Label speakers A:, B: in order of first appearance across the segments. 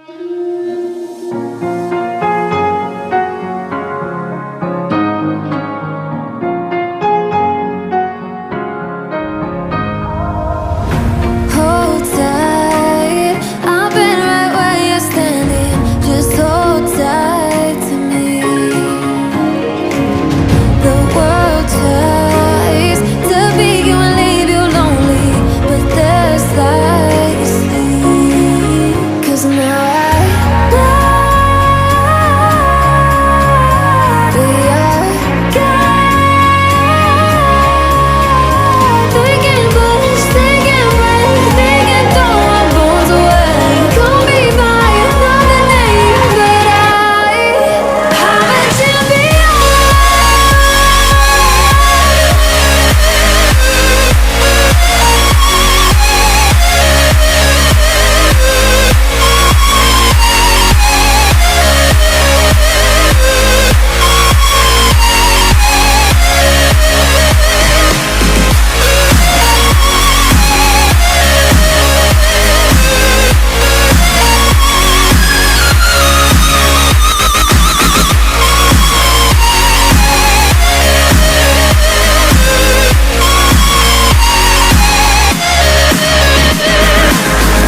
A: Hold tight, I've been right where you're standing. Just hold tight to me. The world tries to beat you and leave you lonely, but there's light you see. 'Cause now I know we are God. They can push, they can break, they can throw our bones away. Call me by another name, but I'm a champion.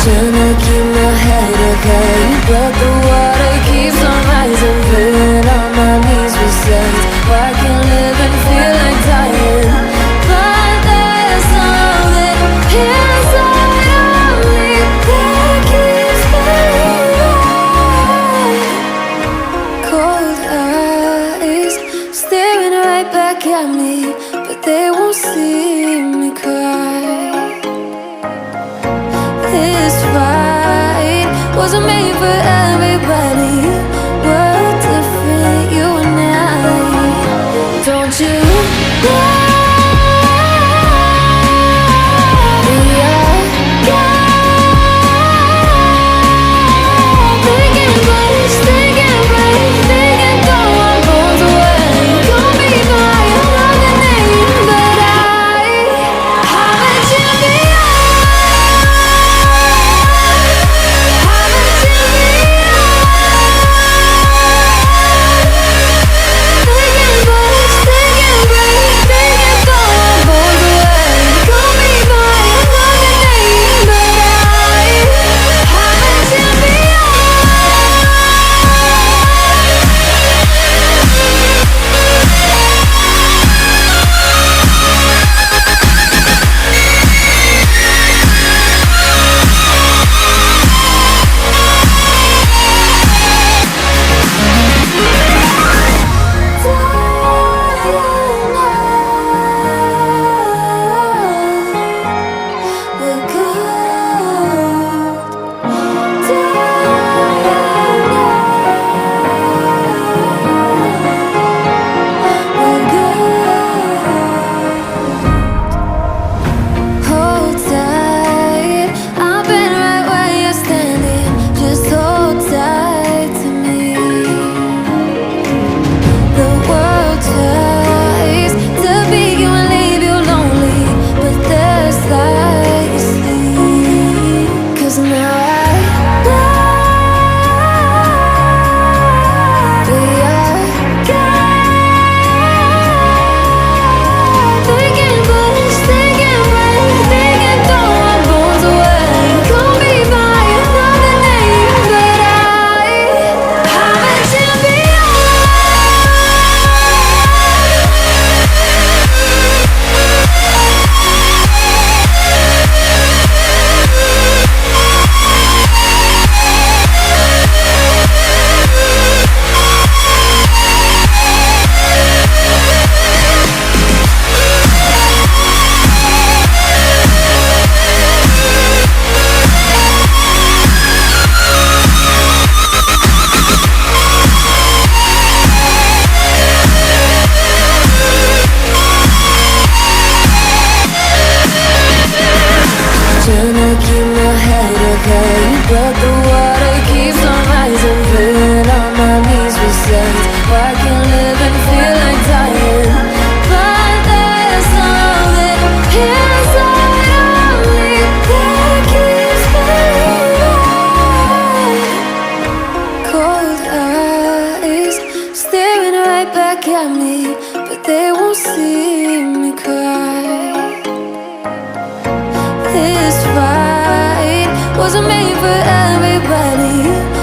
A: Trying to keep my head okay, but the water keeps on rising, filling all my knees with sand. I can live and feel like dying, but there's something inside of me that keeps burning. Cold eyes staring right back at me, but they won't see me cry. This fight wasn't made for everybody. We're different, you and I. Don't you know we are God? They can push, they can break, they can throw our bones away. Call me by another name, but I'm a champion. Hold tight, I've been right where you're standing. Just hold tight to me. The world tries to beat you and leave you lonely, but there's light you see. 'Cause now I know we are God. They can push, they can break, they can throw our bones away. Call me by another name, but I'm a champion. Trying to keep my head okay, but the water keeps on rising, filling all my knees with sand. I can live and feel like dying, but there's something inside of me that keeps burning. for everybody.